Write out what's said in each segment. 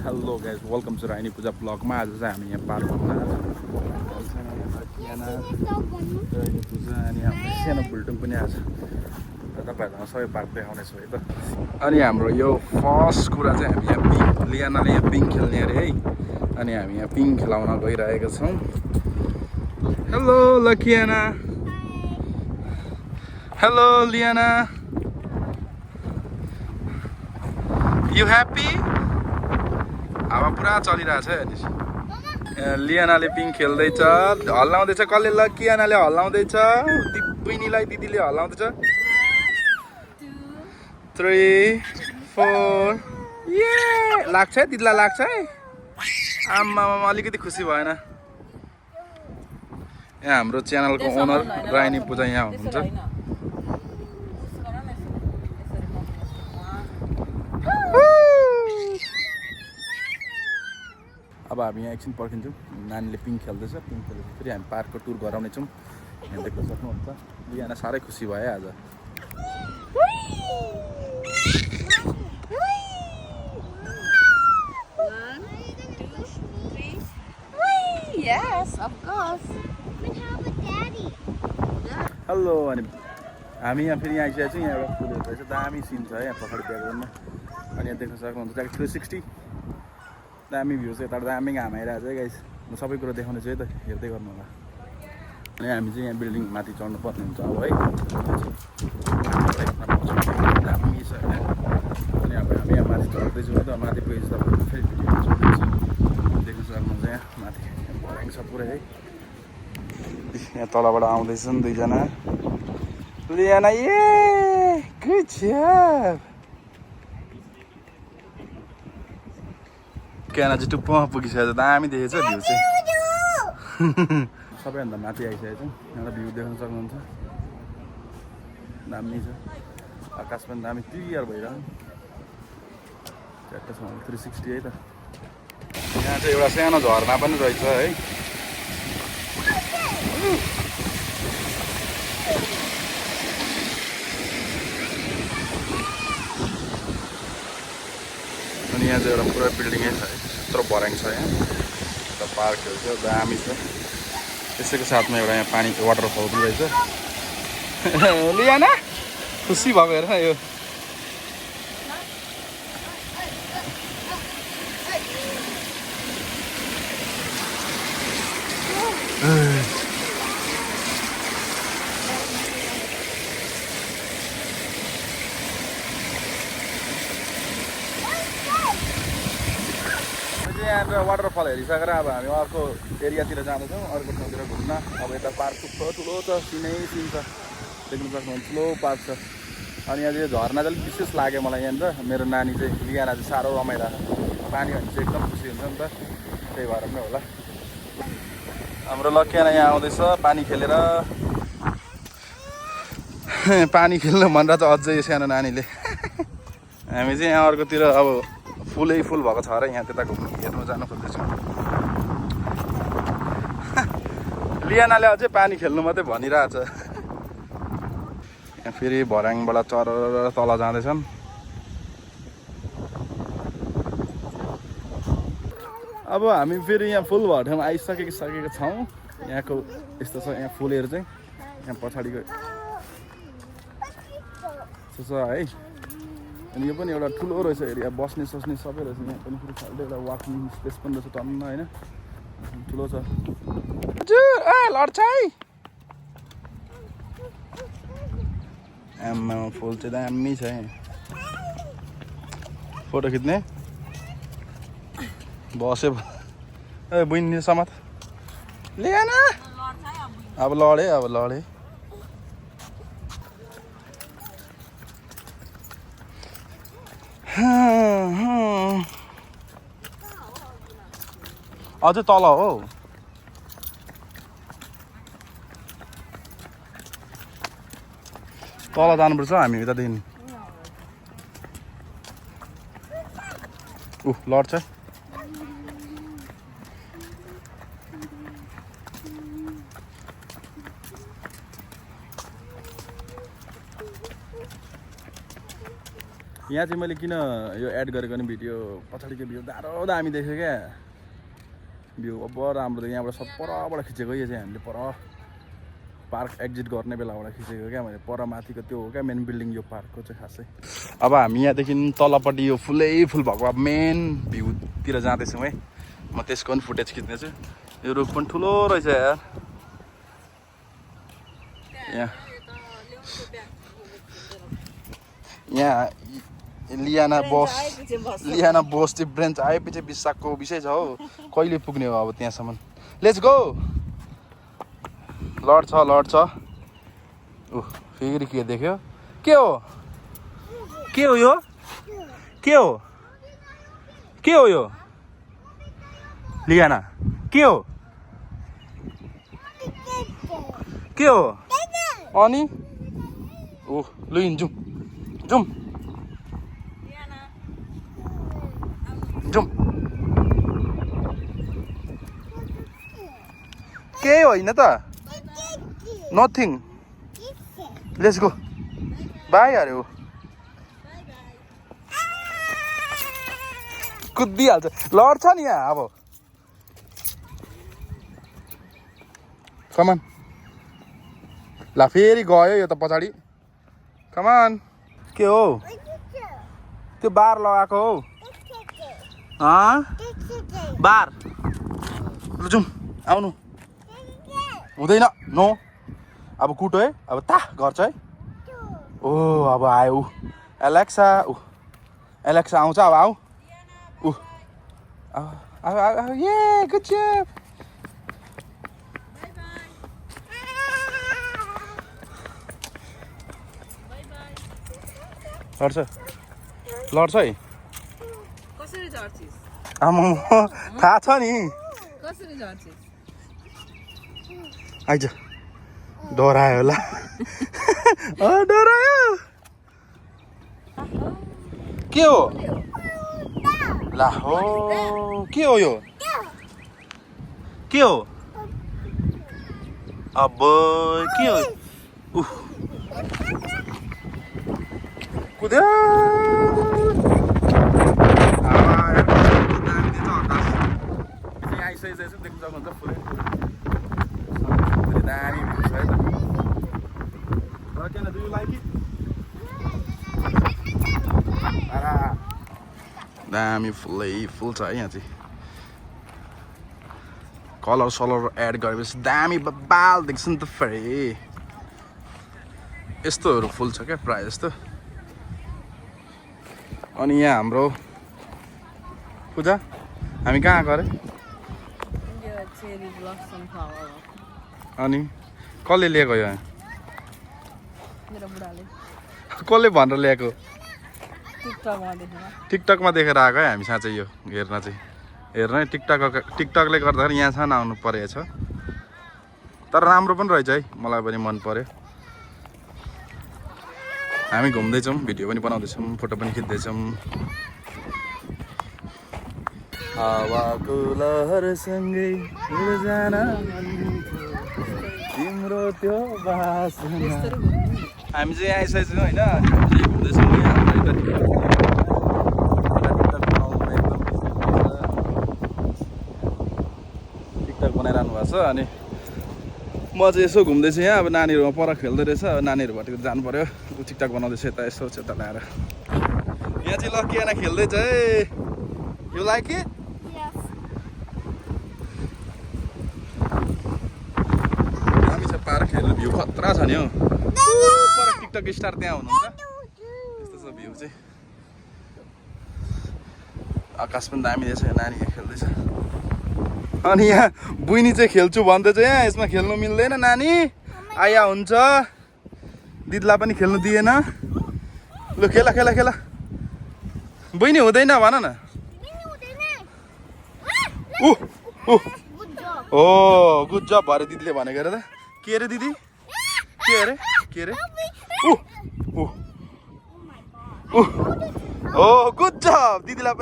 Hello guys welcome to Raini पूजा ब्लगमा आज चाहिँ हामी यहाँ पार्कमा राइनी पूजा अनि हाम्रो सानो बुल्टुङ पनि आज तपाईँहरूलाई सबै पार्क देखाउनेछु है त। अनि हाम्रो यो फर्स्ट कुरा चाहिँ हामी यहाँ पिङ लियानाले यहाँ पिङ खेल्ने अरे है। अनि हामी यहाँ पिङ खेलाउन गइरहेका छौँ। हेलो लकियाना, हेलो लियाना, यु ह्याप्पी? हावा पुरा चलिरहेछ है। लियानाले पिङ खेल्दैछ, हल्लाउँदैछ। कसले? लकियानाले हल्लाउँदैछ, बहिनीलाई दिदीले हल्लाउँदैछ। 3 4 ये लाग्छ है, दिदीलाई लाग्छ है। आम्मा अलिकति खुसी भएन। यहाँ हाम्रो च्यानलको ओनर राइनी पूजा यहाँ हुनुहुन्छ। अब हामी यहाँ एकछिन पर्खिन्छौँ। नानीले पिङ खेल्दैछ, पिङ खेलेपछि फेरि हामी पार्कको टुर गराउनेछौँ। यहाँ देख्न सक्नुहुन्छ लियाना साह्रै खुसी भयो आज। हेलो, अनि हामी यहाँ फेरि यहाँ आइसकेको छौँ। यहाँ एउटा फुलहरू रहेछ, दामी सिन छ है यहाँ पछाडि ब्याकग्राउन्डमा। अनि यहाँ देख्न सक्नुहुन्छ 360 दामी भ्यू छ। यताबाट दामी घाम आइरहेको छ है गाइस। म सबै कुरो देखाउने छु है त, हेर्दै गर्नु होला। अनि हामी चाहिँ यहाँ बिल्डिङ माथि चढ्नु पर्ने हुन्छ अब है। दामी छ होइन। अनि अब हामी यहाँ माथि चढ्दैछौँ है त। माथि पुगेपछि तपाईँको फेरि भिडियो चढ्दैछ, देख्न सक्नुहुन्छ। यहाँ माथि भर्याङ छ पुरै है। यहाँ तलबाट आउँदैछन् दुईजना। लियाना ये गुड जब। क्याना चाहिँ टुप्पोमा पुगिसकेको छ, दामी देखेछ भ्यू चाहिँ। सबैभन्दा माथि आइसकेको छौँ। यहाँ भ्यू देख्न सक्नुहुन्छ, दामी छ। आकाश पनि दामी क्लियर भइरहन्छ। च्याट्टो 360 है त। यहाँ चाहिँ एउटा सानो झरना पनि रहेछ है। अनि यहाँ चाहिँ एउटा पुरा बिल्डिङै छ है, यत्रो भर्याङ छ यहाँ। त पार्कहरू छ, दामी छ। त्यसैको साथमा एउटा यहाँ पानीको वाटरफल पनि रहेछ। लियाना खुसी भएको हेर यो। यहाँ वाटरफल हेरिसकेर अब हामी अर्को एरियातिर जाँदैछौँ, अर्को ठाउँतिर घुम्न। अब यता पार्क थुप्रो ठुलो छ, सिनै सिन छ, देख्नु सक्नुहुन्छ। ठुलो पार्क छ। अनि यहाँ चाहिँ झर्ना चाहिँ विशेष लाग्यो मलाई यहाँनिर। मेरो नानी चाहिँ लियाना चाहिँ साह्रो रमाइरहेको छ। पानी भने चाहिँ एकदम खुसी हुन्छ नि त, त्यही भएर पनि होला। हाम्रो लकियाना यहाँ आउँदैछ पानी खेलेर। पानी खेल्नु भनेर त अझै सानो नानीले। हामी चाहिँ यहाँ अर्कोतिर अब फुलै फुल भएको छ र यहाँ त्यता घुम्नु हेर्नु जानु खोज्दैछौँ। लियानाले अझै पानी खेल्नु मात्रै भनिरहेछ। यहाँ फेरि भर्याङबाट चढेर तल जाँदैछन्। अब हामी फेरि यहाँ फुल भएको ठाउँमा आइसकेका छौँ। यहाँको यस्तो छ, यहाँ फुलहरू चाहिँ यहाँ पछाडिको यस्तो छ है। अनि यो पनि एउटा ठुलो रहेछ एरिया, बस्ने सस्ने सबै रहेछ। यहाँ पनि फेरि खालि एउटा वाकिङ स्पेस पनि रहेछ टन्न होइन, ठुलो छ। हजुर लड्छ है। आम्मा फुल चाहिँ दामी छ है। फोटो खिच्ने बस्यो। ए बहिनी समात लियाना। अब लडे, अब लडे। अझै तल हो। तल जानुपर्छ हामी यतादेखि। लड्छ। यहाँ चाहिँ मैले किन यो एड गरेको नि भिडियो पछाडिको भ्यू दाह्रो दामी देख्यो क्या भ्यू अब राम्रो देख्यो यहाँबाट सब परबाट खिचेको यो चाहिँ हामीले पर पार्क एक्जिट गर्ने बेलाबाट खिचेको क्या मैले पर माथिको त्यो हो क्या मेन बिल्डिङ यो पार्कको चाहिँ खासै अब हामी यहाँदेखि तलपट्टि यो फुलै फुल भएको अब मेन भ्यूतिर जाँदैछौँ है म त्यसको पनि फुटेज खिच्नेछु यो रुख पनि ठुलो रहेछ यार यहाँ लियाना बस चाहिँ ब्रेन्च आएपछि बिसाकको विषय छ हो कहिले पुग्ने हो अब त्यहाँसम्म लेट्स गो लड छ फेरि के देख्यो के हो यो के हो यो लियाना के हो अनि ओह लु जाउँ के होइन त नथिङ लेट्स गो बाई अरे हो कुदिहाल्छ लड्छ नि यहाँ अब कमान ला फेरि गयो यो त पछाडि कमान के हो त्यो बार लगाएको हो बार ल जाउँ आउनु हुँदैन नो अब कुटो है अब गर्छ है ओ अब आयो एलेक्सा आउँछ अब आऊ ये गुड जब लड्छ है कसरी झर्छिस आमा थाहा छ नि कसरी झर्छिस आइज डरायो होला डरायो के हो ला हो के हो यो के हो अब के हो कुद्यो आइसकेको देख्नु सक्नुहुन्छ फुलै दामी भ्यू छ है त डु यु लाइक इट दामी फुलै फुल छ है यहाँ चाहिँ कलर सलर एड गरेपछि दामी बाल देख्छ नि त फेरि यस्तोहरू फुल छ क्या प्रायः जस्तो अनि यहाँ हाम्रो पूजा हामी कहाँ गरे अनि कसले ल्याएको यहाँ कसले भनेर ल्याएको टिकटकमा देखेर आएको है हामी साँच्चै यो हेर्न है टिकटकले गर्दाखेरि यहाँसम्म आउनु परेछ तर राम्रो पनि रहेछ है मलाई पनि मन पर्यो हामी घुम्दैछौँ भिडियो पनि बनाउँदैछौँ फोटो पनि खिच्दैछौँ हावाको लहरसँगै उड्जान तिम्रो त्यो बासना हामी चाहिँ आइसकेको छौँ होइन घुम्दैछौँ यहाँ टिकटक बनाइरहनु भएको छ अनि म चाहिँ यसो घुम्दैछु यहाँ अब नानीहरूमा पर खेल्दै रहेछ अब नानीहरूबाट जानु पर्यो टिकटक बनाउँदैछ यता यसो यता ल्याएर यहाँ चाहिँ लकियाना खेल्दैछ है यु लाइक इट दामी छ पार्क हेर्नु भ्यू खतरा छ नि हौ पर टिकटक स्टार त्यहाँ हुनुहुन्छ यस्तो छ भ्यू चाहिँ आकाश पनि दामी रहेछ नानी खेल्दैछ अनि यहाँ बुइनी चाहिँ खेल्छु भन्दै चाहिँ यहाँ यसमा खेल्नु मिल्दैन नानी आया हुन्छ दिदीलाई पनि खेल्नु दिएन लु खेला बुइनी हुँदैन भन न ओ गुड जब भरे दिदीले भनेको अरे त के अरे दिदी के अरे ओ गुड जब दिदीलाई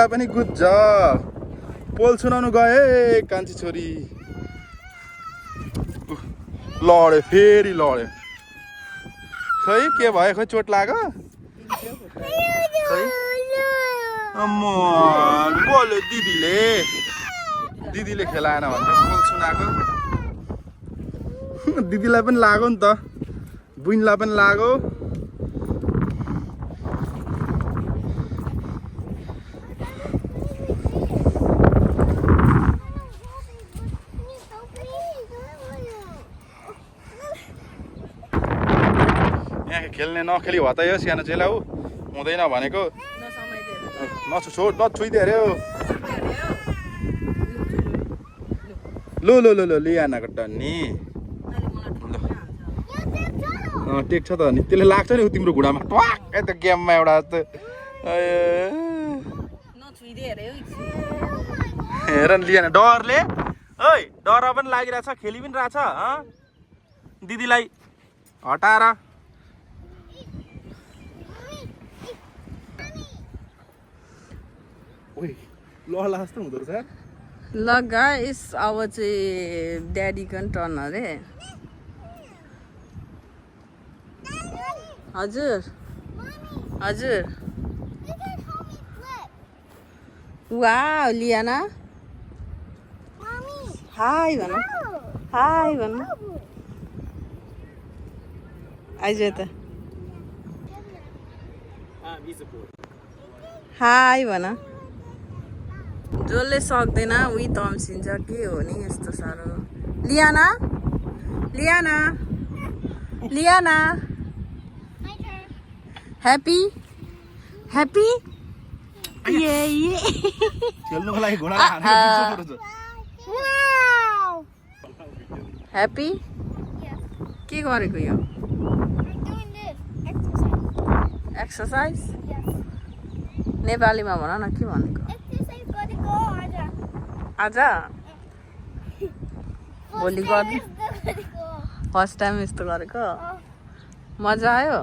पनि गुड जब पोल सुनाउनु गए कान्छी छोरी लड्यो फेरि लड्यो खै के भयो खै चोट लाग्यो खै अम्मो बोल्यो दिदीले खेलाएन भनेर बोल सुनाएको दिदीलाई पनि लाग्यो नि त बुइनलाई पनि लाग्यो यहाँ खेल्ने नखेली हो त यो सानो चेला ऊ हुँदैन भनेको नछुइदियो अरे हो लो लियानाको टन्नी टेक्छ त नि त्यसले लाग्छ नि तिम्रो घुँडामा ट्वाक्कै त गेममा एउटा जस्तो हेर नि लियाना डरले ओइ डर पनि लागिरहेछ खेली पनि रहेछ दिदीलाई हटाएर लहला जस्तो हुँदो रहेछ ल गाइस अब चाहिँ ड्याडीको नि टर्न अरे हजुर हजुर वाउ लियाना हाई भन आइज त हाई भन जसले सक्दैन उही तम्सिन्छ के हो नि यस्तो साह्रो लियाना ह्याप्पी ये खेल्नुको लागि घोडा ह्याप्पी के गरेको यो एक्सर्साइज नेपालीमा भन न के भनेको आज भोलि गर्नु फर्स्ट टाइम यस्तो गरेको मजा आयो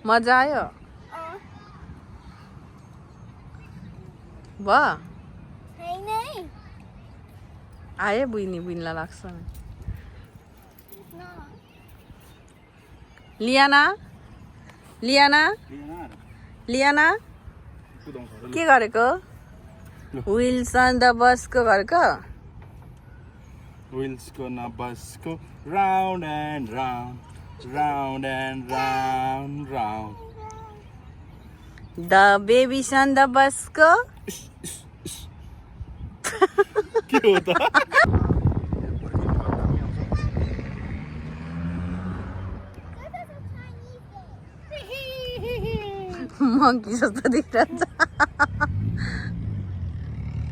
भयो आयो बुइनीलाई लाग्छ लियाना के गरेको व्हील्स अन द बसको गरेको व्हील्सको न बसको round and round the babies on the बसको के हो त मंकी जस्तो देखिरहेछ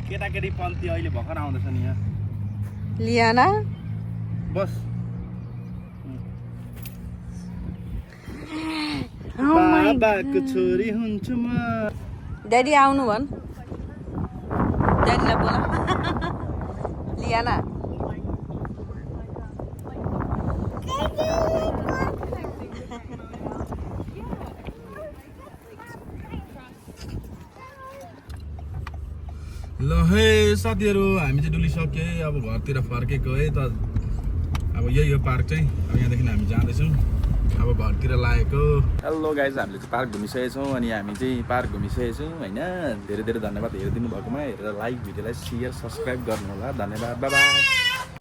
केटाकेटी पन्थी अहिले भर्खर आउँदैछ नि यहाँ लियाना बस बाबाको छोरी हुन्छु म ड्याडी आउनु भन् ड्याडीलाई बोला लियाना ल हे साथीहरू हामी चाहिँ डुलिसक्यो अब घरतिर फर्केको है त अब यही हो पार्क चाहिँ अब यहाँदेखि हामी जाँदैछौँ अब घरतिर लागेको हेलो गाइज हामीले चाहिँ पार्क घुमिसकेको छौँ अनि हामी चाहिँ पार्क घुमिसकेको छौँ होइन धेरै धेरै धन्यवाद हेरिदिनु भएकोमा हेरेर लाइक भिडियोलाई सेयर सब्सक्राइब गर्नु होला धन्यवाद बाइ बाइ